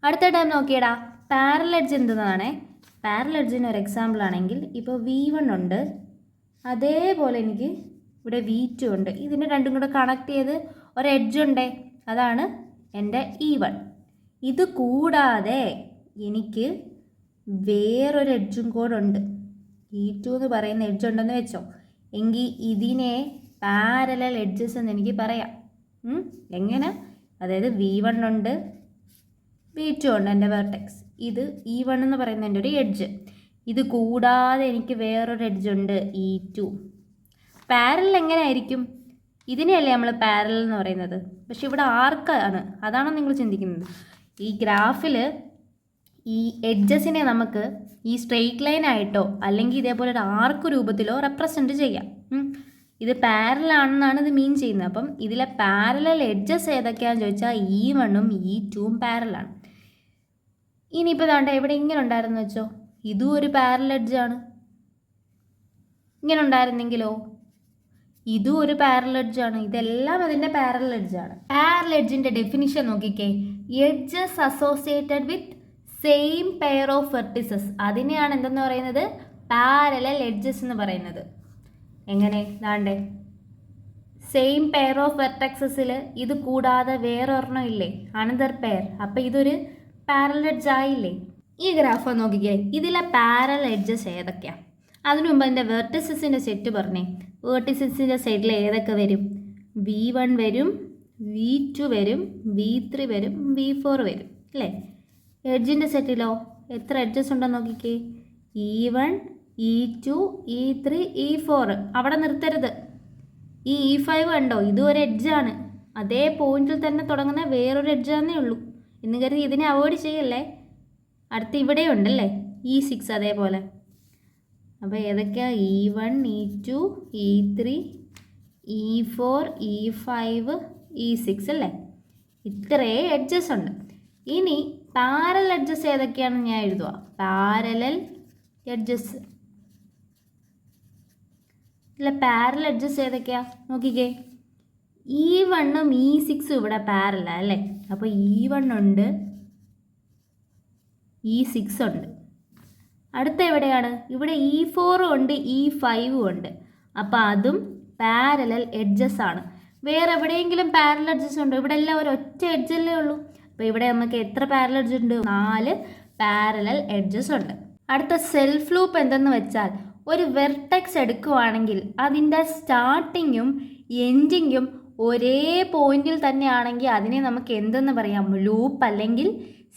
അടുത്ത time നോക്കിയടാ, parallel edge എന്തെന്നാണേ. Parallel എഡ്ജിന് ഒരു example ആണെങ്കിൽ ഇപ്പോൾ V1 ഉണ്ട്, അതേപോലെ എനിക്ക് ഇവിടെ V2 ഉണ്ട്. ഇതിന് രണ്ടും കൂടെ കണക്ട് ചെയ്ത് ഒരു എഡ്ജ് ഉണ്ടേ, അതാണ് എൻ്റെ E1. ഇത് കൂടാതെ എനിക്ക് വേറൊരു എഡ്ജും കൂടെ ഉണ്ട്, E2 എന്ന് പറയുന്ന എഡ്ജ് ഉണ്ടെന്ന് വെച്ചോ. എങ്കിൽ ഇതിനെ പാരലൽ എഡ്ജസ് എന്ന് എനിക്ക് പറയാം. എങ്ങനെ? അതായത് V1 ഉണ്ട്, V2 ഉണ്ട് എൻ്റെ വെർട്ടെക്സ്. ഇത് E1 എന്ന് പറയുന്ന എൻ്റെ ഒരു എഡ്ജ്. ഇത് കൂടാതെ എനിക്ക് വേറൊരു എഡ്ജ് ഉണ്ട്, E2. പാരലൽ എങ്ങനെ ആയിരിക്കും? ഇതിനെയല്ലേ നമ്മൾ പാരലൽ എന്ന് പറയുന്നത്. പക്ഷെ ഇവിടെ ആർക്കാണ്, അതാണോ നിങ്ങൾ ചിന്തിക്കുന്നത്? ഈ ഗ്രാഫിൽ ഈ എഡ്ജസിനെ നമുക്ക് ഈ സ്ട്രെയിറ്റ് ലൈൻ ആയിട്ടോ അല്ലെങ്കിൽ ഇതേപോലെ ഒരു ആർക്ക് രൂപത്തിലോ റെപ്രസെൻറ്റ് ചെയ്യാം. ഇത് പാരലൽ ആണെന്നാണ് ഇത് മീൻ ചെയ്യുന്നത്. അപ്പം ഇതിലെ പാരലൽ എഡ്ജസ് ഏതൊക്കെയാണെന്ന് ചോദിച്ചാൽ E1ഉം E2ഉം പാരലാണ്. ഇനിയിപ്പോൾ ദാണ്ട ഇവിടെ ഇങ്ങനെ ഉണ്ടായിരുന്നു വെച്ചോ, ഇതും ഒരു പാരലൽ എഡ്ജാണ്. ഇങ്ങനെ ഉണ്ടായിരുന്നെങ്കിലോ, ഇതും ഒരു പാരലൽ എഡ്ജാണ്. ഇതെല്ലാം അതിൻ്റെ പാരലൽ എഡ്ജാണ്. പാരലൽ എഡ്ജിൻ്റെ ഡെഫിനിഷൻ നോക്കിക്കേ, edges associated with same pair of vertices, അതിനെയാണ് എന്തെന്ന് പറയുന്നത്? പാരലൽ എഡ്ജസ് എന്ന് പറയുന്നത്. എങ്ങനെ? ദാണ്ടേ സെയിം പെയർ ഓഫ് വെർട്ടെക്സസിൽ ഇത് കൂടാതെ വേറൊരെണ്ണം ഇല്ലേ, അനദർ പെയർ. അപ്പം ഇതൊരു പാരലൽ എഡ്ജ് ആയില്ലേ? ഈ ഗ്രാഫ് നോക്കിക്കേ, ഇതിലെ പാരലൽ എഡ്ജസ് ഏതൊക്കെയാണ്? അതിനു മുമ്പ് എൻ്റെ വെർട്ടിസസിൻ്റെ സെറ്റ് പറഞ്ഞേ. വെർട്ടിസസിൻ്റെ സെറ്റിൽ ഏതൊക്കെ വരും? V1 വരും, V2 വരും, V3 വരും, V4 വരും അല്ലേ? എഡ്ജിൻ്റെ സെറ്റിലോ എത്ര എഡ്ജസ് ഉണ്ടെന്ന് നോക്കിക്കേ. E1, E2, E3, E4. അവിടെ നിർത്തരുത്. ഈ E5 കണ്ടോ, ഇതും ഒരു എഡ്ജാണ്. അതേ പോയിന്റിൽ തന്നെ തുടങ്ങുന്ന വേറൊരു എഡ്ജാന്നേ ഉള്ളൂ എന്ന് കരുതി ഇതിനെ അവോയ്ഡ് ചെയ്യല്ലേ. അടുത്ത് ഇവിടെ ഉണ്ടല്ലേ E6 അതേപോലെ. അപ്പോൾ ഏതൊക്കെയാ? E1, E2, E3, E4, E5, E6 അല്ലേ? ഇത്രേ എഡ്ജസ് ഉണ്ട്. ഇനി പാരലൽ എഡ്ജസ് ഏതൊക്കെയാണെന്ന് ഞാൻ എഴുതുക. പാരലൽ എഡ്ജസ്, ഇല്ല പാരലൽ എഡ്ജസ് ഏതൊക്കെയാ നോക്കിക്കേ. E1ഉം E6ഉം ഇവിടെ പാരലൽ അല്ലേ? അപ്പോൾ E1 ഉണ്ട്, E6 ഉണ്ട്. അടുത്ത എവിടെയാണ്? ഇവിടെ E4 ഉണ്ട്, E5 ഉണ്ട്. അപ്പോൾ അതും പാരലൽ എഡ്ജസ് ആണ്. വേറെ എവിടെയെങ്കിലും പാരലൽ എഡ്ജസ് ഉണ്ടോ? ഇവിടെ എല്ലാം ഒരു ഒറ്റ എഡ്ജല്ലേ ഉള്ളൂ. അപ്പോൾ ഇവിടെ നമുക്ക് എത്ര പാരലൽ എഡ്ജ് ഉണ്ട്? 4 പാരലൽ എഡ്ജസ് ഉണ്ട്. അടുത്ത സെൽഫ് ലൂപ്പ് എന്തെന്ന് വെച്ചാൽ, ഒരു വെർട്ടെക്സ് എടുക്കുവാണെങ്കിൽ അതിൻ്റെ സ്റ്റാർട്ടിങ്ങും എൻഡിങ്ങും ഒരേ പോയിന്റിൽ തന്നെയാണെങ്കിൽ അതിനെ നമുക്ക് എന്തെന്ന് പറയാം? ലൂപ്പ് അല്ലെങ്കിൽ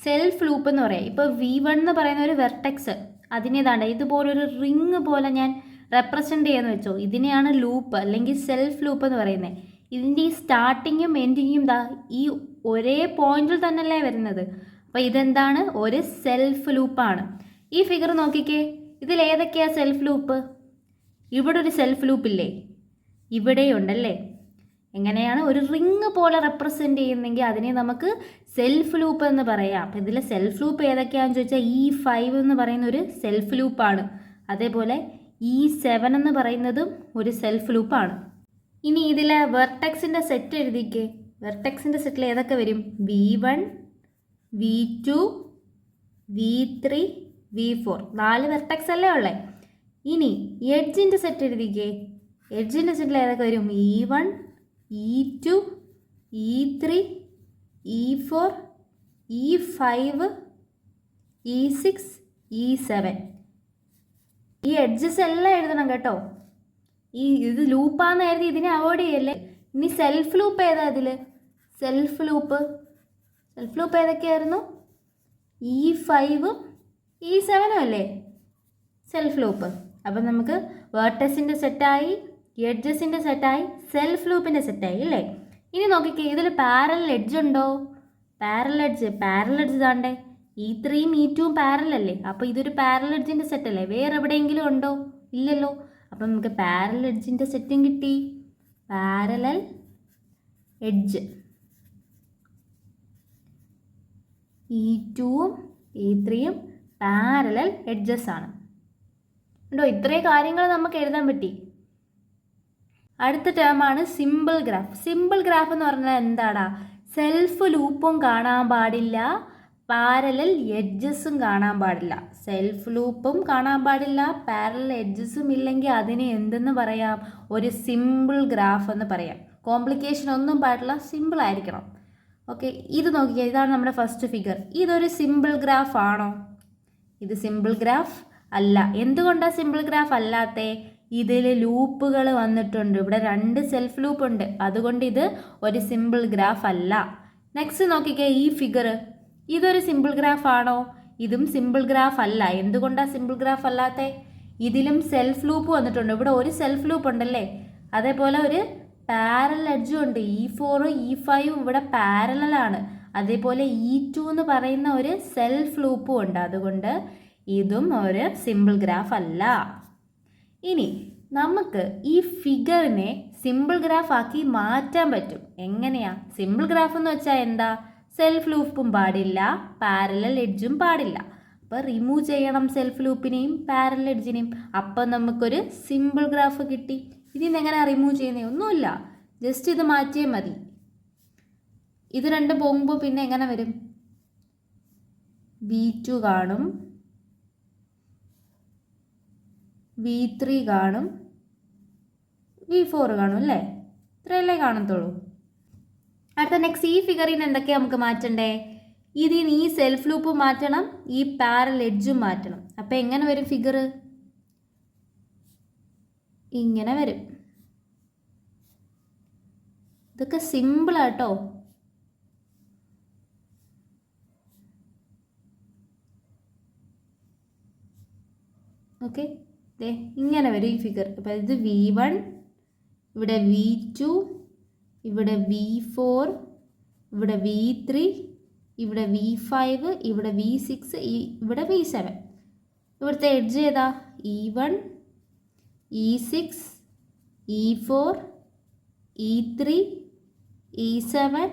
സെൽഫ് ലൂപ്പ് എന്ന് പറയാം. ഇപ്പോൾ V1 എന്ന് പറയുന്ന ഒരു വെർട്ടെക്സ്, അതിനേതാണ്ട് ഇതുപോലൊരു റിങ് പോലെ ഞാൻ റെപ്രസെൻ്റ് ചെയ്യാന്ന് വെച്ചോ. ഇതിനെയാണ് ലൂപ്പ് അല്ലെങ്കിൽ സെൽഫ് ലൂപ്പ് എന്ന് പറയുന്നത്. ഇതിൻ്റെ ഈ സ്റ്റാർട്ടിങ്ങും എൻഡിങ്ങും ഈ ഒരേ പോയിന്റിൽ തന്നെയല്ലേ വരുന്നത്. അപ്പോൾ ഇതെന്താണ്? ഒരു സെൽഫ് ലൂപ്പാണ്. ഈ ഫിഗർ നോക്കിക്കേ, ഇതിലേതൊക്കെയാണ് സെൽഫ് ലൂപ്പ്? ഇവിടെ ഒരു സെൽഫ് ലൂപ്പില്ലേ, ഇവിടെയുണ്ടല്ലേ. എങ്ങനെയാണ്? ഒരു റിങ് പോലെ റെപ്രസെൻ്റ് ചെയ്യുന്നെങ്കിൽ അതിനെ നമുക്ക് സെൽഫ് ലൂപ്പ് എന്ന് പറയാം. അപ്പോൾ ഇതിലെ സെൽഫ് ലൂപ്പ് ഏതൊക്കെയാണെന്ന് ചോദിച്ചാൽ E5 എന്ന് പറയുന്ന ഒരു സെൽഫ് ലൂപ്പാണ്. അതേപോലെ E7 എന്ന് പറയുന്നതും ഒരു സെൽഫ് ലൂപ്പാണ്. ഇനി ഇതിലെ വെർട്ടെക്സിൻ്റെ സെറ്റ് എഴുതിക്കേ. വെർട്ടെക്സിൻ്റെ സെറ്റിൽ ഏതൊക്കെ വരും? V1, V2, V3, V4. 4 vertex അല്ലേ ഉള്ളേ. ഇനി എഡ്ജിൻ്റെ സെറ്റ് എഴുതിക്കേ. എഡ്ജിൻ്റെ സെറ്റിൽ ഏതൊക്കെ വരും? E1, E2, E3, E4, E5, E6, E7. ഈ എഡ്ജസ് എല്ലാം എഴുതണം കേട്ടോ. ഇത് ലൂപ്പാന്ന് എഴുതി ഇതിനെ അവോയ്ഡ് ചെയ്യല്ലേ. ഇനി സെൽഫ് ലൂപ്പ് ഏതാ? ഇതിൽ സെൽഫ് ലൂപ്പ് ഏതൊക്കെയായിരുന്നു? E5ഉം E7ഉം അല്ലേ സെൽഫ് ലൂപ്പ്. അപ്പം നമുക്ക് വേർട്ടസിൻ്റെ സെറ്റായി, എഡ്ജസിൻ്റെ സെറ്റായി, സെൽഫ് ലൂപ്പിൻ്റെ സെറ്റായി അല്ലേ. ഇനി നോക്കിക്കേ, ഇതിൽ പാരലൽ എഡ്ജ് ഉണ്ടോ? പാരലൽ എഡ്ജ് താണ്ടേ E3ഉം E2ഉം പാരലൽ അല്ലേ. അപ്പോൾ ഇതൊരു പാരലൽ എഡ്ജിൻ്റെ സെറ്റല്ലേ. വേറെ എവിടെയെങ്കിലും ഉണ്ടോ? ഇല്ലല്ലോ. അപ്പം നമുക്ക് പാരലൽ എഡ്ജിൻ്റെ സെറ്റും കിട്ടി. പാരലൽ എഡ്ജ് E2ഉം E3ഉം പാരലൽ എഡ്ജസ് ആണ്. ഉണ്ടോ? ഇത്രയും കാര്യങ്ങൾ നമുക്ക് എഴുതാൻ പറ്റി. അടുത്ത ടേമാണ് സിമ്പിൾ ഗ്രാഫ്. സിമ്പിൾ ഗ്രാഫ് എന്ന് പറഞ്ഞാൽ എന്താടാ? സെൽഫ് ലൂപ്പും കാണാൻ പാടില്ല, പാരലൽ എഡ്ജസും കാണാൻ പാടില്ല. സെൽഫ് ലൂപ്പും കാണാൻ പാടില്ല, പാരലൽ എഡ്ജസും ഇല്ലെങ്കിൽ അതിനെ എന്തെന്ന് പറയാം? ഒരു സിമ്പിൾ ഗ്രാഫ് എന്ന് പറയാം. കോംപ്ലിക്കേഷൻ ഒന്നും പാടില്ല, സിമ്പിൾ ആയിരിക്കണം. ഓക്കെ, ഇത് നോക്കിയാൽ ഇതാണ് നമ്മുടെ ഫസ്റ്റ് ഫിഗർ. ഇതൊരു സിമ്പിൾ ഗ്രാഫ് ആണോ? ഇത് സിമ്പിൾ ഗ്രാഫ് അല്ല. എന്തുകൊണ്ടാണ് സിമ്പിൾ ഗ്രാഫ് അല്ലാത്തേ? ഇതിൽ ലൂപ്പുകൾ വന്നിട്ടുണ്ട്. ഇവിടെ 2 സെൽഫ് ലൂപ്പ് ഉണ്ട്, അതുകൊണ്ട് ഇത് ഒരു സിമ്പിൾ ഗ്രാഫ് അല്ല. നെക്സ്റ്റ് നോക്കിക്കേ, ഈ ഫിഗർ ഇതൊരു സിമ്പിൾ ഗ്രാഫ് ആണോ? ഇതും സിമ്പിൾ ഗ്രാഫ് അല്ല. എന്തുകൊണ്ടാണ് സിമ്പിൾ ഗ്രാഫ് അല്ലാത്തേ? ഇതിലും സെൽഫ് ലൂപ്പ് വന്നിട്ടുണ്ട്. ഇവിടെ ഒരു സെൽഫ് ലൂപ്പ് ഉണ്ടല്ലേ, അതേപോലെ ഒരു പാരലൽ എഡ്ജും ഉണ്ട്. E4 E5 ഇവിടെ പാരലലാണ്. അതേപോലെ E2 എന്ന് പറയുന്ന ഒരു സെൽഫ് ലൂപ്പും ഉണ്ട്. അതുകൊണ്ട് ഇതും ഒരു സിമ്പിൾ ഗ്രാഫ് അല്ല. ഇനി നമുക്ക് ഈ ഫിഗറിനെ സിമ്പിൾ ഗ്രാഫ് ആക്കി മാറ്റാൻ പറ്റും. എങ്ങനെയാ? സിമ്പിൾ ഗ്രാഫ് എന്ന് വെച്ചാൽ എന്താ? സെൽഫ് ലൂപ്പും പാടില്ല, പാരലൽ എഡ്ജും പാടില്ല. അപ്പോൾ റിമൂവ് ചെയ്യണം സെൽഫ് ലൂപ്പിനെയും പാരലൽ എഡ്ജിനെയും. അപ്പം നമുക്കൊരു സിമ്പിൾ ഗ്രാഫ് കിട്ടി. ഇതിന് എങ്ങനെ റിമൂവ് ചെയ്യുന്നത്? ഒന്നുമില്ല, ജസ്റ്റ് ഇത് മാറ്റിയാൽ മതി. ഇത് രണ്ടും പോകുമ്പോൾ പിന്നെ എങ്ങനെ വരും? V2 കാണും, V3 കാണും, V4 കാണും അല്ലേ? ഇത്രയല്ലേ കാണത്തുള്ളൂ. അടുത്ത നെക്സ്റ്റ് ഈ ഫിഗറിന് എന്തൊക്കെയാണ് നമുക്ക് മാറ്റണ്ടേ? ഇതിന് ഈ സെൽഫ് ലൂപ്പ് മാറ്റണം, ഈ പാരലൽ എഡ്ജും മാറ്റണം. അപ്പം എങ്ങനെ വരും ഫിഗർ? ഇങ്ങനെ വരും. ഇതൊക്കെ സിമ്പിളാട്ടോ. ഓക്കെ, ഇങ്ങനെ വരും ഈ ഫിഗർ. അപ്പം ഇത് V1, ഇവിടെ V2, ഇവിടെ V4, ഇവിടെ V3, ഇവിടെ V5, ഇവിടെ V6, ഇവിടെ V7. ഇവിടുത്തെ എഡ്ജ് ഏതാ? E1, E6, E4, E3, E7,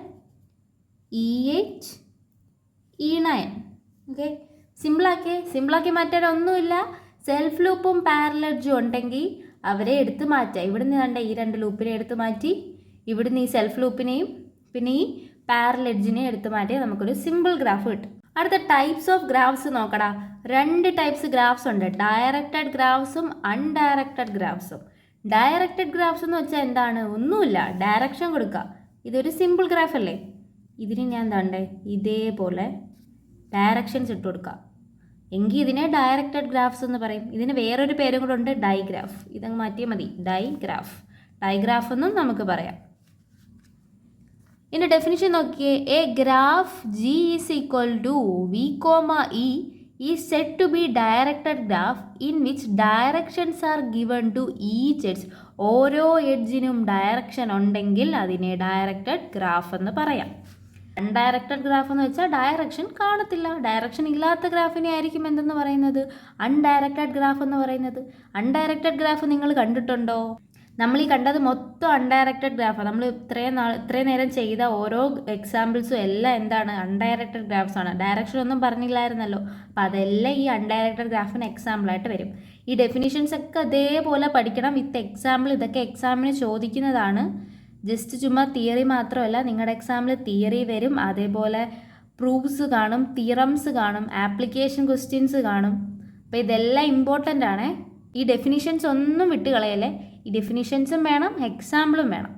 E8, E9. Okay, സിമ്പിളാക്കി മാറ്റാൻ ഒന്നുമില്ല. സെൽഫ് ലൂപ്പും പാരലൽ എഡ്ജും ഉണ്ടെങ്കിൽ അവരെ എടുത്ത് മാറ്റാം. ഇവിടുന്ന് കണ്ട ഈ 2 ലൂപ്പിനെ എടുത്ത് മാറ്റി, ഇവിടുന്ന് ഈ സെൽഫ് ലൂപ്പിനെയും പിന്നെ ഈ പാരലൽ എഡ്ജിനെയും എടുത്ത് മാറ്റിയാൽ നമുക്കൊരു സിമ്പിൾ ഗ്രാഫ് കിട്ടും. അടുത്ത ടൈപ്സ് ഓഫ് ഗ്രാഫ്സ് നോക്കടാ. 2 ടൈപ്സ് ഗ്രാഫ്സ് ഉണ്ട്, ഡയറക്റ്റഡ് ഗ്രാഫ്സും അൺഡയറക്റ്റഡ് ഗ്രാഫ്സും. ഡയറക്റ്റഡ് ഗ്രാഫ്സ് എന്ന് വെച്ചാൽ എന്താണ്? ഒന്നുമില്ല, ഡയറക്ഷൻ കൊടുക്കുക. ഇതൊരു സിമ്പിൾ ഗ്രാഫ് അല്ലേ? ഇതിന് ഞാൻ എന്താണ്ടേ ഇതേപോലെ ഡയറക്ഷൻസ് ഇട്ട് കൊടുക്കുക, എങ്കിൽ ഇതിനെ ഡയറക്റ്റഡ് ഗ്രാഫ്സ് എന്ന് പറയും. ഇതിന് വേറൊരു പേരും കൂടെ ഉണ്ട്, ഡൈഗ്രാഫ്. ഇതങ്ങ് മാറ്റിയാൽ മതി, ഡൈഗ്രാഫ് എന്നും നമുക്ക് പറയാം. ഇതിൻ്റെ ഡെഫിനിഷൻ നോക്കിയേ. A graph G is equal to V, E is said to be directed graph in which directions are given to each edge. ഓരോ എഡ്ജിനും ഡയറക്ഷൻ ഉണ്ടെങ്കിൽ അതിനെ ഡയറക്റ്റഡ് ഗ്രാഫ് എന്ന് പറയാം. അൺഡയറക്റ്റഡ് ഗ്രാഫ് എന്ന് വെച്ചാൽ ഡയറക്ഷൻ കാണത്തില്ല. ഡയറക്ഷൻ ഇല്ലാത്ത ഗ്രാഫിനെ ആയിരിക്കും എന്തെന്ന് പറയുന്നത്? അൺഡയറക്റ്റഡ് ഗ്രാഫ് എന്ന് പറയുന്നത്. അൺഡയറക്റ്റഡ് ഗ്രാഫ് നിങ്ങൾ കണ്ടിട്ടുണ്ടോ? നമ്മൾ ഈ കണ്ടത് മൊത്തം അൺഡയറക്റ്റഡ് ഗ്രാഫാണ്. നമ്മൾ ഇത്രയും നേരം ചെയ്ത ഓരോ എക്സാമ്പിൾസും എല്ലാം എന്താണ്? അൺഡയറക്റ്റഡ് ഗ്രാഫ്സ് ആണ്. ഡയറക്ഷൻ ഒന്നും പറഞ്ഞില്ലായിരുന്നല്ലോ. അപ്പം അതെല്ലാം ഈ അൺഡയറക്റ്റഡ് ഗ്രാഫിന് എക്സാമ്പിളായിട്ട് വരും. ഈ ഡെഫിനിഷൻസ് ഒക്കെ അതേപോലെ പഠിക്കണം വിത്ത് എക്സാമ്പിൾ. ഇതൊക്കെ എക്സാമിന് ചോദിക്കുന്നതാണ്. ജസ്റ്റ് ചുമ്മാ തിയറി മാത്രമല്ല, നിങ്ങളുടെ എക്സാമിൽ തിയറി വരും, അതേപോലെ പ്രൂഫ്സ് കാണും, തിയറംസ് കാണും, ആപ്ലിക്കേഷൻ ക്വസ്റ്റ്യൻസ് കാണും. അപ്പോൾ ഇതെല്ലാം ഇമ്പോർട്ടൻ്റ് ആണ്. ഈ ഡെഫിനിഷൻസ് ഒന്നും വിട്ട് കളയല്ലേ. ഈ ഡെഫിനിഷൻസും വേണം, എക്സാമ്പിളും വേണം.